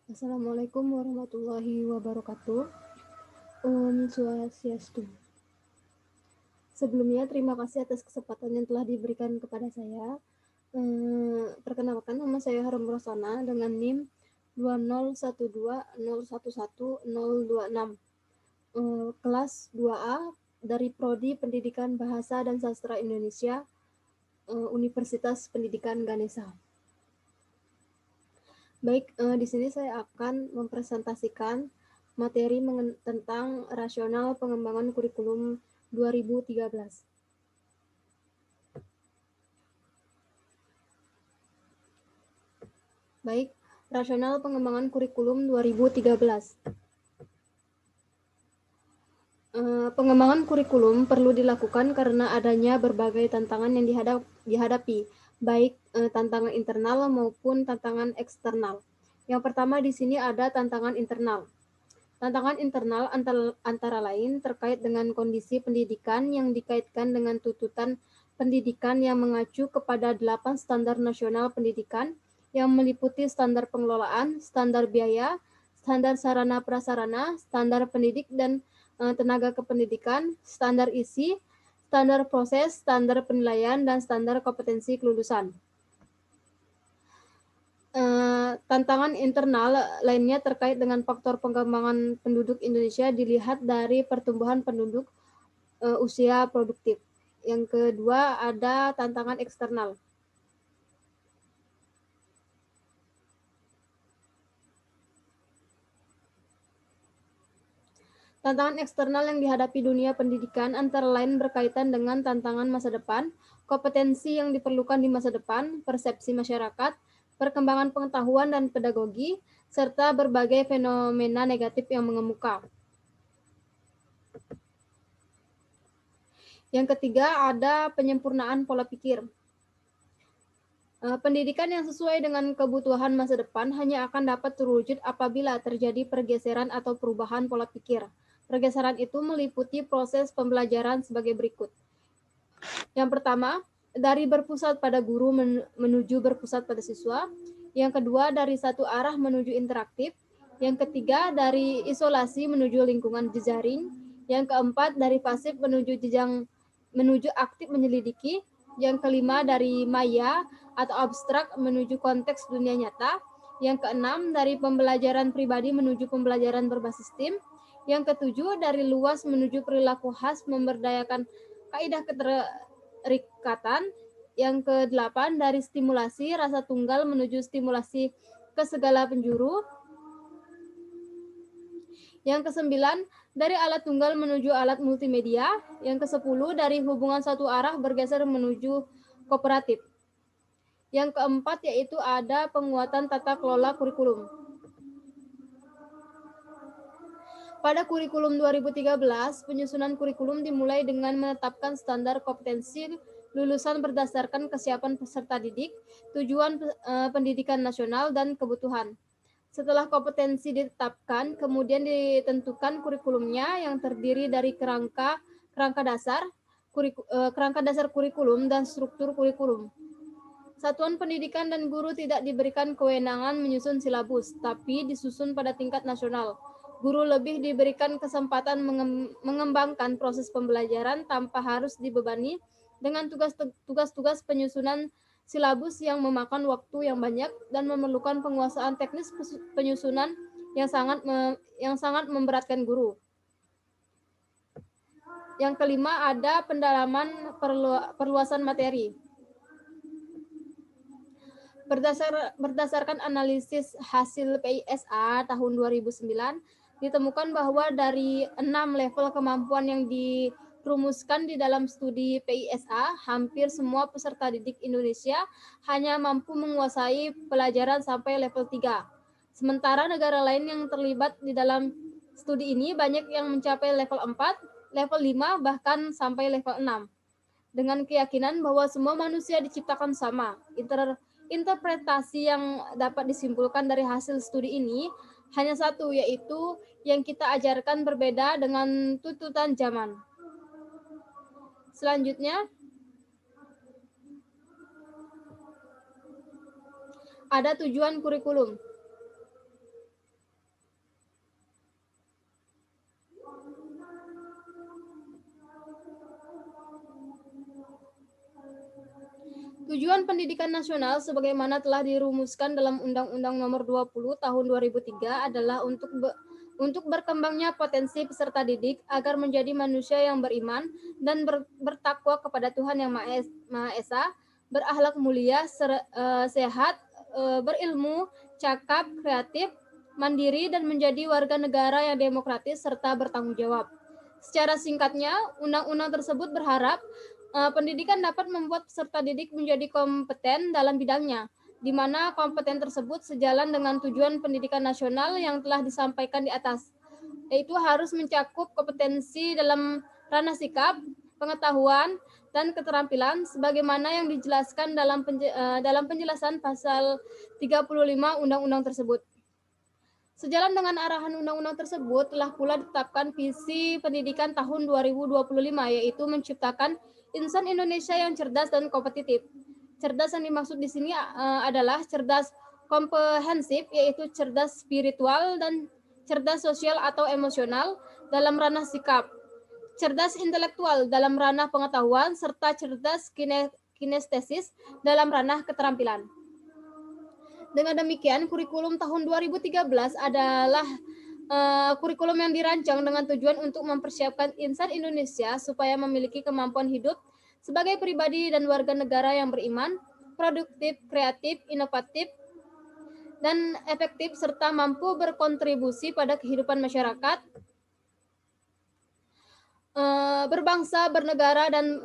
Assalamualaikum warahmatullahi wabarakatuh. Om Swastiastu. Sebelumnya terima kasih atas kesempatan yang telah diberikan kepada saya. Perkenalkan, nama saya Harum Rosana dengan NIM 20120111026. Kelas 2A dari Prodi Pendidikan Bahasa dan Sastra Indonesia, Universitas Pendidikan Ganesha. Baik, di sini saya akan mempresentasikan materi tentang rasional pengembangan kurikulum 2013. Baik, rasional pengembangan kurikulum 2013. Pengembangan kurikulum perlu dilakukan karena adanya berbagai tantangan yang dihadapi, baik tantangan internal maupun tantangan eksternal. Yang pertama di sini ada tantangan internal. Tantangan internal antara lain terkait dengan kondisi pendidikan yang dikaitkan dengan tuntutan pendidikan yang mengacu kepada 8 standar nasional pendidikan yang meliputi standar pengelolaan, standar biaya, standar sarana prasarana, standar pendidik dan tenaga kependidikan, standar isi, standar proses, standar penilaian, dan standar kompetensi kelulusan. Tantangan internal lainnya terkait dengan faktor pengembangan penduduk Indonesia dilihat dari pertumbuhan penduduk usia produktif. Yang kedua ada tantangan eksternal. Tantangan eksternal yang dihadapi dunia pendidikan antara lain berkaitan dengan tantangan masa depan, kompetensi yang diperlukan di masa depan, persepsi masyarakat, perkembangan pengetahuan dan pedagogi, serta berbagai fenomena negatif yang mengemuka. Yang ketiga ada penyempurnaan pola pikir. Pendidikan yang sesuai dengan kebutuhan masa depan hanya akan dapat terwujud apabila terjadi pergeseran atau perubahan pola pikir. Pergeseran itu meliputi proses pembelajaran sebagai berikut. Yang pertama, dari berpusat pada guru menuju berpusat pada siswa. Yang kedua, dari satu arah menuju interaktif. Yang ketiga, dari isolasi menuju lingkungan jejaring. Yang keempat, dari pasif menuju aktif menyelidiki. Yang kelima, dari maya atau abstrak menuju konteks dunia nyata. Yang keenam, dari pembelajaran pribadi menuju pembelajaran berbasis tim. Yang ketujuh, dari luas menuju perilaku khas memberdayakan kaidah keterikatan. Yang kedelapan, dari stimulasi rasa tunggal menuju stimulasi ke segala penjuru. Yang kesembilan, dari alat tunggal menuju alat multimedia. Yang kesepuluh, dari hubungan satu arah bergeser menuju kooperatif. Yang keempat yaitu ada penguatan tata kelola kurikulum. Pada kurikulum 2013, penyusunan kurikulum dimulai dengan menetapkan standar kompetensi lulusan berdasarkan kesiapan peserta didik, tujuan pendidikan nasional, dan kebutuhan. Setelah kompetensi ditetapkan, kemudian ditentukan kurikulumnya yang terdiri dari kerangka dasar kurikulum dan struktur kurikulum. Satuan pendidikan dan guru tidak diberikan kewenangan menyusun silabus, tapi disusun pada tingkat nasional. Guru lebih diberikan kesempatan mengembangkan proses pembelajaran tanpa harus dibebani dengan tugas-tugas penyusunan silabus yang memakan waktu yang banyak dan memerlukan penguasaan teknis penyusunan yang sangat memberatkan guru. Yang kelima ada pendalaman perluasan materi. Berdasarkan analisis hasil PISA tahun 2009, ditemukan bahwa dari 6 level kemampuan yang dirumuskan di dalam studi PISA, hampir semua peserta didik Indonesia hanya mampu menguasai pelajaran sampai level 3. Sementara negara lain yang terlibat di dalam studi ini banyak yang mencapai level 4, level 5, bahkan sampai level 6. Dengan keyakinan bahwa semua manusia diciptakan sama. Interpretasi yang dapat disimpulkan dari hasil studi ini hanya satu, yaitu yang kita ajarkan berbeda dengan tuntutan zaman. Selanjutnya, ada tujuan kurikulum. pendidikan nasional sebagaimana telah dirumuskan dalam Undang-Undang Nomor 20 Tahun 2003 adalah untuk berkembangnya potensi peserta didik agar menjadi manusia yang beriman dan bertakwa kepada Tuhan Yang Maha Esa, berakhlak mulia, sehat, berilmu, cakap, kreatif, mandiri, dan menjadi warga negara yang demokratis serta bertanggung jawab. Secara singkatnya, undang-undang tersebut berharap pendidikan dapat membuat peserta didik menjadi kompeten dalam bidangnya, di mana kompeten tersebut sejalan dengan tujuan pendidikan nasional yang telah disampaikan di atas, yaitu harus mencakup kompetensi dalam ranah sikap, pengetahuan, dan keterampilan sebagaimana yang dijelaskan dalam penjelasan pasal 35 undang-undang tersebut. Sejalan dengan arahan undang-undang tersebut, telah pula ditetapkan visi pendidikan tahun 2025, yaitu menciptakan insan Indonesia yang cerdas dan kompetitif. Cerdas yang dimaksud di sini adalah cerdas komprehensif, yaitu cerdas spiritual dan cerdas sosial atau emosional dalam ranah sikap, cerdas intelektual dalam ranah pengetahuan, serta cerdas kinestesis dalam ranah keterampilan. Dengan demikian, kurikulum tahun 2013 adalah kurikulum yang dirancang dengan tujuan untuk mempersiapkan insan Indonesia supaya memiliki kemampuan hidup sebagai pribadi dan warga negara yang beriman, produktif, kreatif, inovatif, dan efektif, serta mampu berkontribusi pada kehidupan masyarakat, berbangsa, bernegara, dan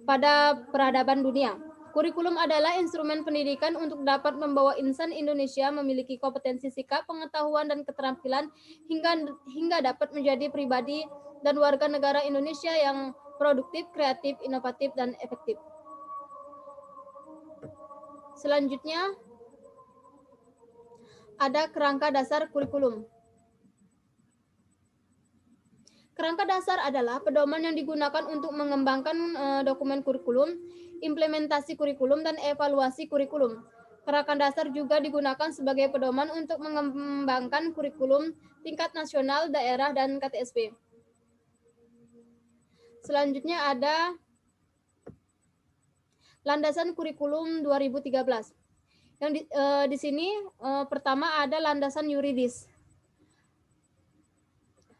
pada peradaban dunia. Kurikulum adalah instrumen pendidikan untuk dapat membawa insan Indonesia memiliki kompetensi sikap, pengetahuan, dan keterampilan hingga dapat menjadi pribadi dan warga negara Indonesia yang produktif, kreatif, inovatif, dan efektif. Selanjutnya, ada kerangka dasar kurikulum. Kerangka dasar adalah pedoman yang digunakan untuk mengembangkan dokumen kurikulum, implementasi kurikulum, dan evaluasi kurikulum. Kerangka dasar juga digunakan sebagai pedoman untuk mengembangkan kurikulum tingkat nasional, daerah, dan KTSP. Selanjutnya ada landasan kurikulum 2013. Yang di sini pertama ada landasan yuridis.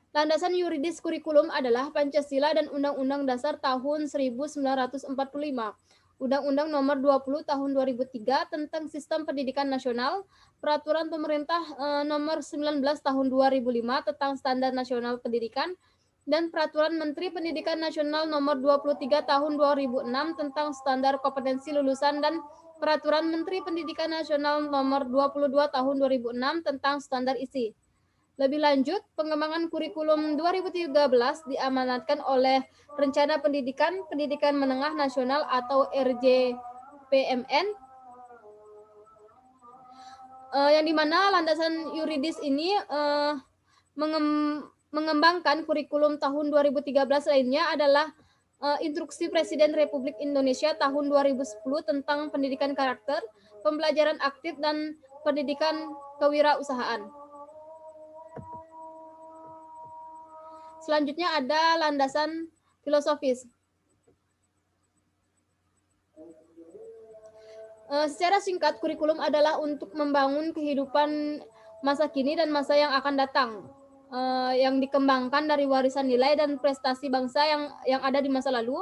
Landasan yuridis kurikulum adalah Pancasila dan Undang-Undang Dasar tahun 1945, Undang-Undang Nomor 20 tahun 2003 tentang Sistem Pendidikan Nasional, Peraturan Pemerintah Nomor 19 tahun 2005 tentang Standar Nasional Pendidikan, dan Peraturan Menteri Pendidikan Nasional Nomor 23 tahun 2006 tentang Standar Kompetensi Lulusan, dan Peraturan Menteri Pendidikan Nasional Nomor 22 tahun 2006 tentang Standar Isi. Lebih lanjut, pengembangan kurikulum 2013 diamanatkan oleh Rencana Pendidikan Menengah Nasional atau RJPMN, yang dimana landasan yuridis ini mengembangkan kurikulum tahun 2013 lainnya adalah Instruksi Presiden Republik Indonesia tahun 2010 tentang pendidikan karakter, pembelajaran aktif, dan pendidikan kewirausahaan. Selanjutnya ada landasan filosofis. Secara singkat, kurikulum adalah untuk membangun kehidupan masa kini dan masa yang akan datang, yang dikembangkan dari warisan nilai dan prestasi bangsa yang ada di masa lalu,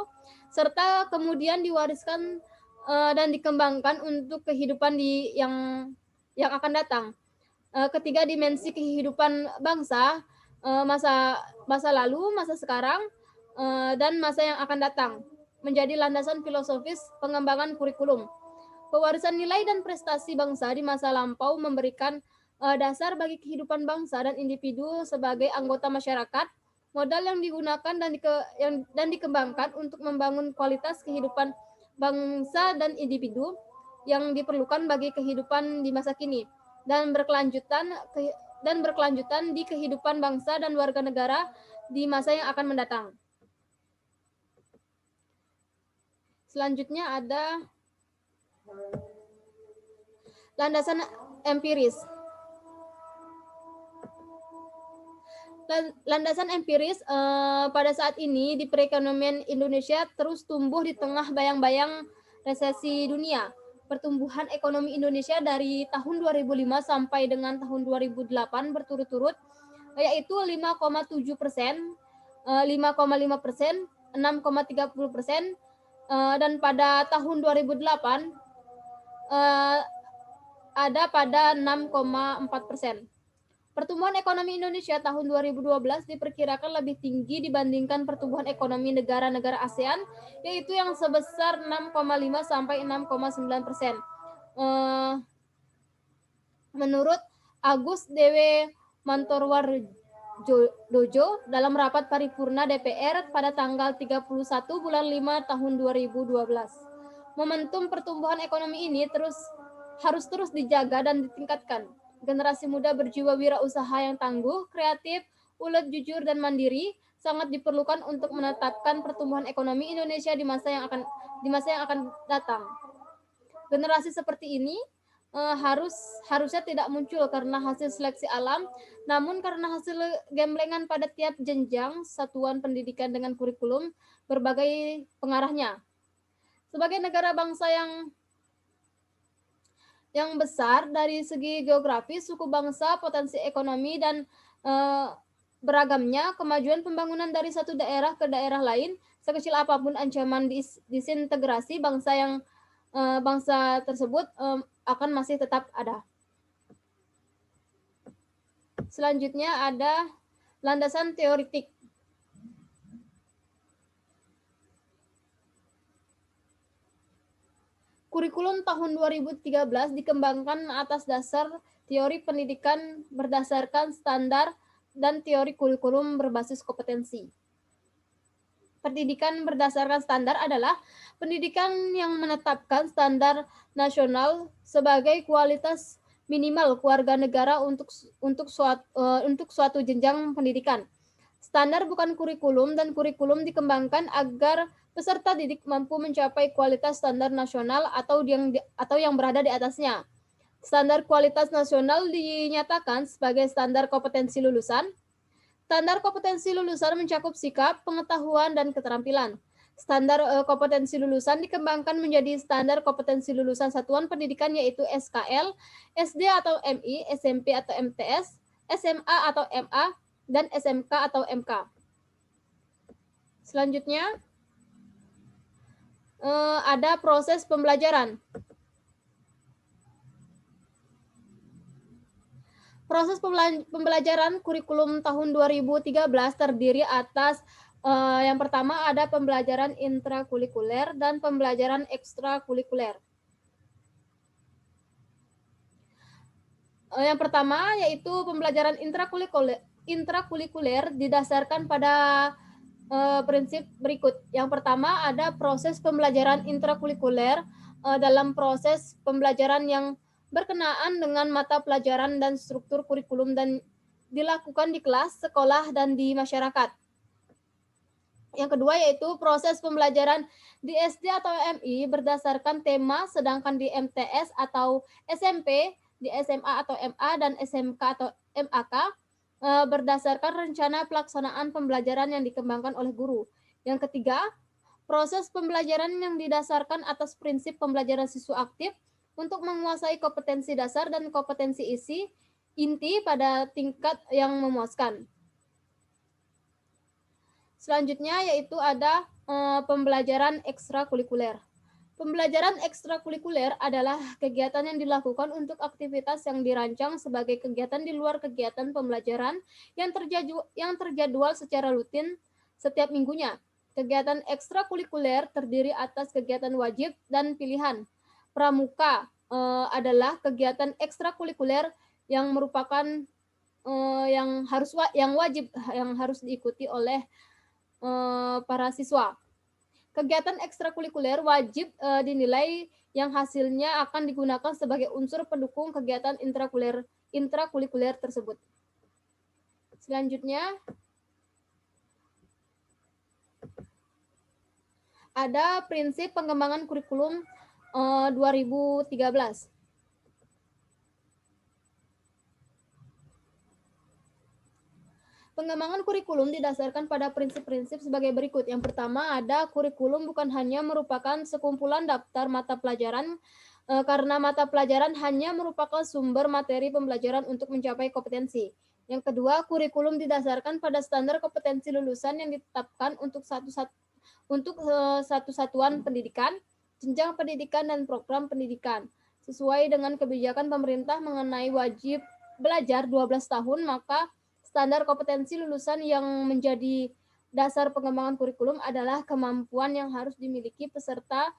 serta kemudian diwariskan dan dikembangkan untuk kehidupan yang akan datang. Ketiga dimensi kehidupan bangsa, masa lalu, masa sekarang, dan masa yang akan datang, menjadi landasan filosofis pengembangan kurikulum. Pewarisan nilai dan prestasi bangsa di masa lampau memberikan dasar bagi kehidupan bangsa dan individu sebagai anggota masyarakat, modal yang digunakan dan dikembangkan untuk membangun kualitas kehidupan bangsa dan individu yang diperlukan bagi kehidupan di masa kini, dan berkelanjutan di kehidupan bangsa dan warga negara di masa yang akan mendatang. Selanjutnya ada landasan empiris. Landasan empiris pada saat ini di perekonomian Indonesia terus tumbuh di tengah bayang-bayang resesi dunia. Pertumbuhan ekonomi Indonesia dari tahun 2005 sampai dengan tahun 2008 berturut-turut yaitu 5,7%, 5,5%, 6,30%, dan pada tahun 2008 ada pada 6,4%. Pertumbuhan ekonomi Indonesia tahun 2012 diperkirakan lebih tinggi dibandingkan pertumbuhan ekonomi negara-negara ASEAN, yaitu yang sebesar 6,5 sampai 6,9%. Menurut Agus Dewe Mantorwardojo dalam rapat paripurna DPR pada tanggal 31 bulan 5 tahun 2012. Momentum pertumbuhan ekonomi ini harus terus dijaga dan ditingkatkan. Generasi muda berjiwa wirausaha yang tangguh, kreatif, ulet, jujur, dan mandiri sangat diperlukan untuk menetapkan pertumbuhan ekonomi Indonesia di masa yang akan datang. Generasi seperti ini harusnya tidak muncul karena hasil seleksi alam, namun karena hasil gemblengan pada tiap jenjang satuan pendidikan dengan kurikulum berbagai pengarahnya. Sebagai negara bangsa yang besar dari segi geografis, suku bangsa, potensi ekonomi, dan beragamnya, kemajuan pembangunan dari satu daerah ke daerah lain, sekecil apapun ancaman disintegrasi bangsa tersebut akan masih tetap ada. Selanjutnya ada landasan teoritik. Kurikulum tahun 2013 dikembangkan atas dasar teori pendidikan berdasarkan standar dan teori kurikulum berbasis kompetensi. Pendidikan berdasarkan standar adalah pendidikan yang menetapkan standar nasional sebagai kualitas minimal keluarga negara untuk suatu jenjang pendidikan. Standar bukan kurikulum, dan kurikulum dikembangkan agar peserta didik mampu mencapai kualitas standar nasional atau yang berada di atasnya. Standar kualitas nasional dinyatakan sebagai standar kompetensi lulusan. Standar kompetensi lulusan mencakup sikap, pengetahuan, dan keterampilan. Standar kompetensi lulusan dikembangkan menjadi standar kompetensi lulusan satuan pendidikan, yaitu SKL, SD atau MI, SMP atau MTS, SMA atau MA, dan SMK atau MK. Selanjutnya ada proses pembelajaran. Proses pembelajaran kurikulum tahun 2013 terdiri atas yang pertama ada pembelajaran intrakurikuler dan pembelajaran ekstrakurikuler. Yang pertama yaitu pembelajaran intrakurikuler didasarkan pada prinsip berikut. Yang pertama ada proses pembelajaran intrakurikuler dalam proses pembelajaran yang berkenaan dengan mata pelajaran dan struktur kurikulum dan dilakukan di kelas, sekolah, dan di masyarakat. Yang kedua yaitu proses pembelajaran di SD atau MI berdasarkan tema, sedangkan di MTS atau SMP, di SMA atau MA, dan SMK atau MAK berdasarkan rencana pelaksanaan pembelajaran yang dikembangkan oleh guru. Yang ketiga, proses pembelajaran yang didasarkan atas prinsip pembelajaran siswa aktif untuk menguasai kompetensi dasar dan kompetensi inti pada tingkat yang memuaskan. Selanjutnya yaitu ada pembelajaran ekstrakurikuler. Pembelajaran ekstrakurikuler adalah kegiatan yang dilakukan untuk aktivitas yang dirancang sebagai kegiatan di luar kegiatan pembelajaran yang terjadwal secara rutin setiap minggunya. Kegiatan ekstrakurikuler terdiri atas kegiatan wajib dan pilihan. Pramuka adalah kegiatan ekstrakurikuler yang merupakan yang harus diikuti oleh para siswa. Kegiatan ekstrakurikuler wajib dinilai yang hasilnya akan digunakan sebagai unsur pendukung kegiatan intrakurikuler tersebut. Selanjutnya ada prinsip pengembangan kurikulum 2013. Pengembangan kurikulum didasarkan pada prinsip-prinsip sebagai berikut. Yang pertama ada kurikulum bukan hanya merupakan sekumpulan daftar mata pelajaran karena mata pelajaran hanya merupakan sumber materi pembelajaran untuk mencapai kompetensi. Yang kedua, kurikulum didasarkan pada standar kompetensi lulusan yang ditetapkan untuk satu satuan pendidikan, jenjang pendidikan, dan program pendidikan. Sesuai dengan kebijakan pemerintah mengenai wajib belajar 12 tahun, maka standar kompetensi lulusan yang menjadi dasar pengembangan kurikulum adalah kemampuan yang harus dimiliki peserta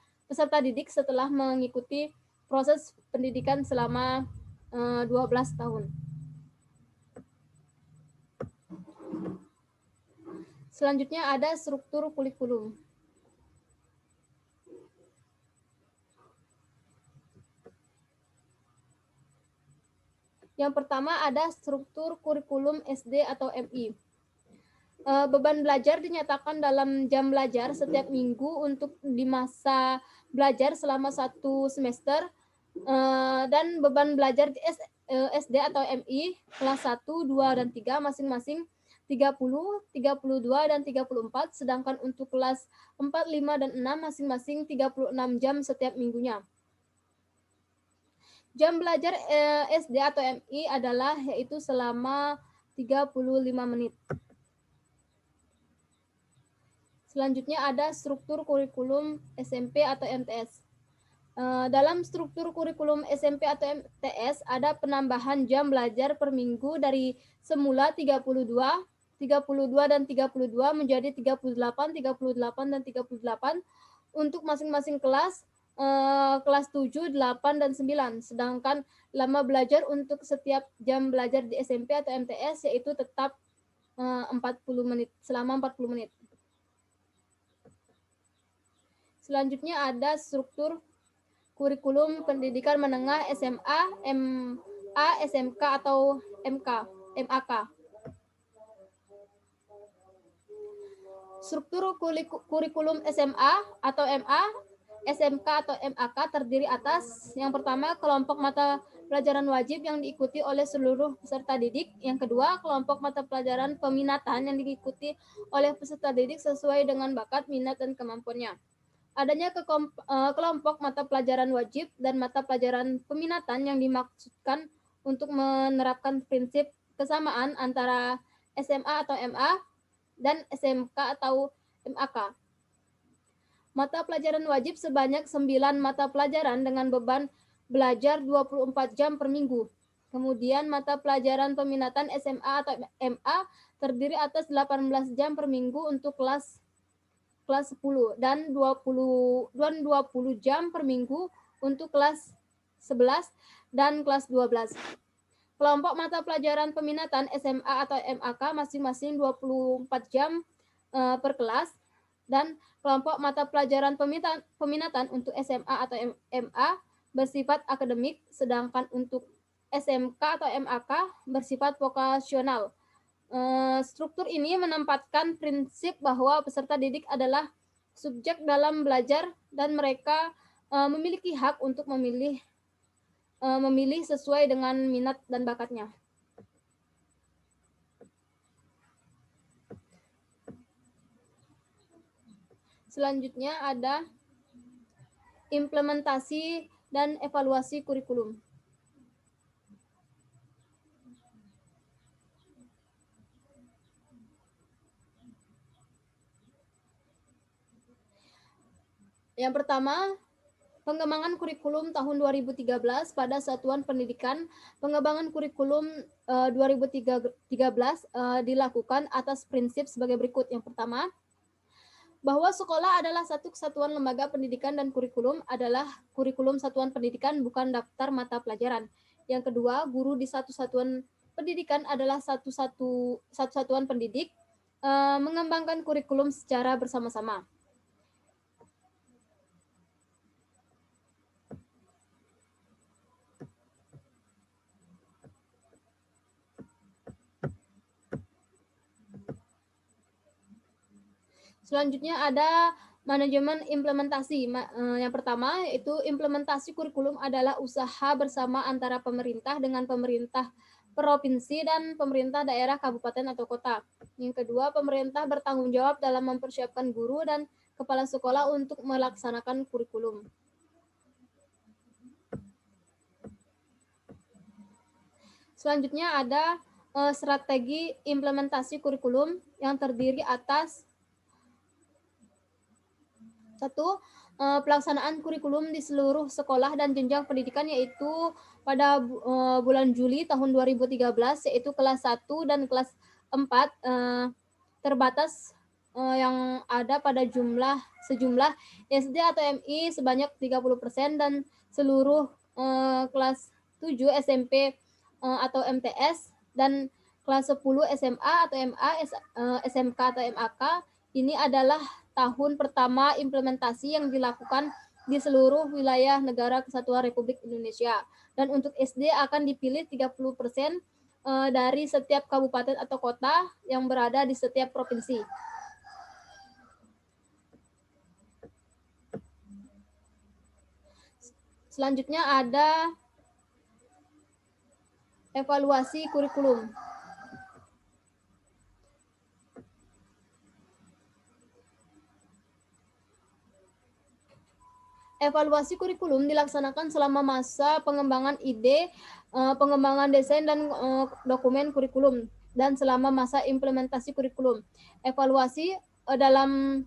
didik setelah mengikuti proses pendidikan selama 12 tahun. Selanjutnya ada struktur kurikulum. Yang pertama ada struktur kurikulum SD atau MI. Beban belajar dinyatakan dalam jam belajar setiap minggu untuk di masa belajar selama 1 semester, dan beban belajar di SD atau MI kelas 1, 2, dan 3 masing-masing 30, 32, dan 34, sedangkan untuk kelas 4, 5, dan 6 masing-masing 36 jam setiap minggunya. Jam belajar SD atau MI adalah yaitu selama 35 menit. Selanjutnya ada struktur kurikulum SMP atau MTS. Dalam struktur kurikulum SMP atau MTS ada penambahan jam belajar per minggu dari semula 32 dan 32 menjadi 38, 38, dan 38 untuk masing-masing kelas, kelas 7, 8, dan 9. Sedangkan lama belajar untuk setiap jam belajar di SMP atau MTS yaitu tetap 40 menit, selama 40 menit. Selanjutnya ada struktur kurikulum pendidikan menengah SMA, MA, SMK atau MAK. Struktur kurikulum SMA atau MA, SMK atau MAK terdiri atas yang pertama kelompok mata pelajaran wajib yang diikuti oleh seluruh peserta didik. Yang kedua, kelompok mata pelajaran peminatan yang diikuti oleh peserta didik sesuai dengan bakat, minat, dan kemampuannya. Adanya kelompok mata pelajaran wajib dan mata pelajaran peminatan yang dimaksudkan untuk menerapkan prinsip kesamaan antara SMA atau MA dan SMK atau MAK. Mata pelajaran wajib sebanyak 9 mata pelajaran dengan beban belajar 24 jam per minggu. Kemudian mata pelajaran peminatan SMA atau MA terdiri atas 18 jam per minggu untuk kelas 10 dan 20 jam per minggu untuk kelas 11 dan kelas 12. Kelompok mata pelajaran peminatan SMA atau MAK masing-masing 24 jam per kelas, dan kelompok mata pelajaran peminatan untuk SMA atau MA bersifat akademik, sedangkan untuk SMK atau MAK bersifat vokasional. Struktur ini menempatkan prinsip bahwa peserta didik adalah subjek dalam belajar dan mereka memiliki hak untuk memilih sesuai dengan minat dan bakatnya. Selanjutnya ada implementasi dan evaluasi kurikulum. Yang pertama, pengembangan kurikulum tahun 2013 pada Satuan Pendidikan. Pengembangan kurikulum 2013 dilakukan atas prinsip sebagai berikut. Yang pertama, bahwa sekolah adalah satu kesatuan lembaga pendidikan dan kurikulum adalah kurikulum satuan pendidikan, bukan daftar mata pelajaran. Yang kedua, guru di satu satuan pendidikan adalah satu satuan pendidik mengembangkan kurikulum secara bersama-sama. Selanjutnya ada manajemen implementasi. Yang pertama yaitu implementasi kurikulum adalah usaha bersama antara pemerintah dengan pemerintah provinsi dan pemerintah daerah kabupaten atau kota. Yang kedua, pemerintah bertanggung jawab dalam mempersiapkan guru dan kepala sekolah untuk melaksanakan kurikulum. Selanjutnya ada strategi implementasi kurikulum yang terdiri atas satu, pelaksanaan kurikulum di seluruh sekolah dan jenjang pendidikan, yaitu pada bulan Juli tahun 2013, yaitu kelas 1 dan kelas 4 terbatas yang ada pada sejumlah SD atau MI sebanyak 30% dan seluruh kelas 7 SMP atau MTS dan kelas 10 SMA atau MA, SMK atau MAK. Ini adalah tahun pertama implementasi yang dilakukan di seluruh wilayah negara Kesatuan Republik Indonesia. Dan untuk SD akan dipilih 30% dari setiap kabupaten atau kota yang berada di setiap provinsi. Selanjutnya ada evaluasi kurikulum. Evaluasi kurikulum dilaksanakan selama masa pengembangan ide, pengembangan desain dan dokumen kurikulum, dan selama masa implementasi kurikulum. Evaluasi dalam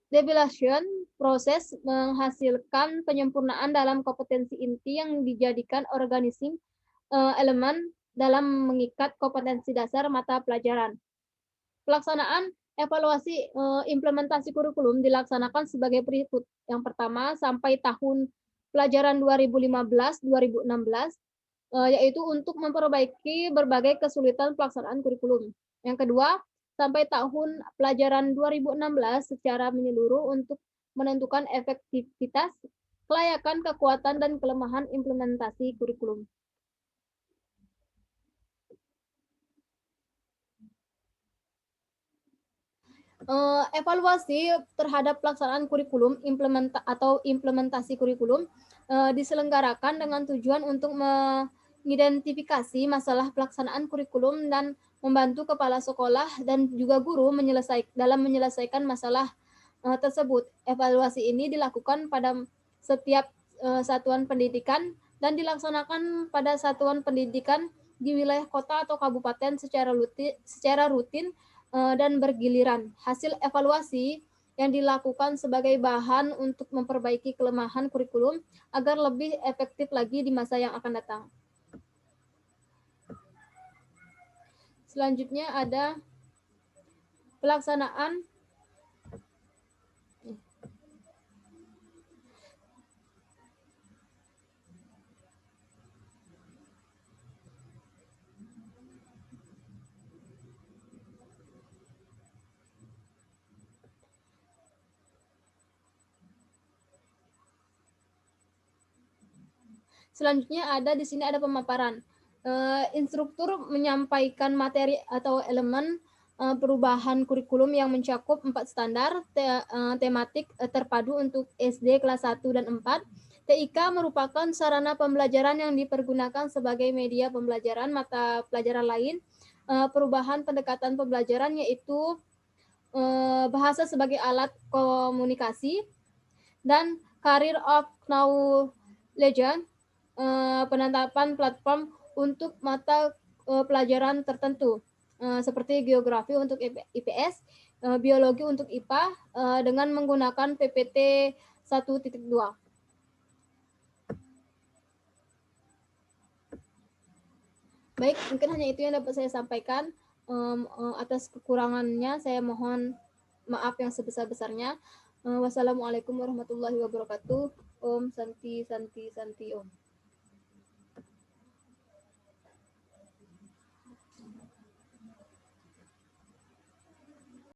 development proses menghasilkan penyempurnaan dalam kompetensi inti yang dijadikan organizing elemen dalam mengikat kompetensi dasar mata pelajaran. Pelaksanaan evaluasi implementasi kurikulum dilaksanakan sebagai berikut. Yang pertama, sampai tahun pelajaran 2015-2016, yaitu untuk memperbaiki berbagai kesulitan pelaksanaan kurikulum. Yang kedua, sampai tahun pelajaran 2016 secara menyeluruh untuk menentukan efektivitas, kelayakan, kekuatan, dan kelemahan implementasi kurikulum. Evaluasi terhadap pelaksanaan kurikulum atau implementasi kurikulum diselenggarakan dengan tujuan untuk mengidentifikasi masalah pelaksanaan kurikulum dan membantu kepala sekolah dan juga guru dalam menyelesaikan masalah tersebut. Evaluasi ini dilakukan pada setiap satuan pendidikan dan dilaksanakan pada satuan pendidikan di wilayah kota atau kabupaten secara rutin dan bergiliran. Hasil evaluasi yang dilakukan sebagai bahan untuk memperbaiki kelemahan kurikulum agar lebih efektif lagi di masa yang akan datang. Selanjutnya ada pelaksanaan Selanjutnya ada di sini ada pemaparan. Instruktur menyampaikan materi atau elemen perubahan kurikulum yang mencakup 4 standar tematik terpadu untuk SD kelas 1 dan 4. TIK merupakan sarana pembelajaran yang dipergunakan sebagai media pembelajaran mata pelajaran lain. Perubahan pendekatan pembelajaran yaitu bahasa sebagai alat komunikasi, dan Career of Knowledge, penetapan platform untuk mata pelajaran tertentu seperti geografi untuk IPS, biologi untuk IPA dengan menggunakan PPT 1.2. Baik, mungkin hanya itu yang dapat saya sampaikan. Atas kekurangannya saya mohon maaf yang sebesar-besarnya. Wassalamualaikum warahmatullahi wabarakatuh. Om Santi Santi Santi Om.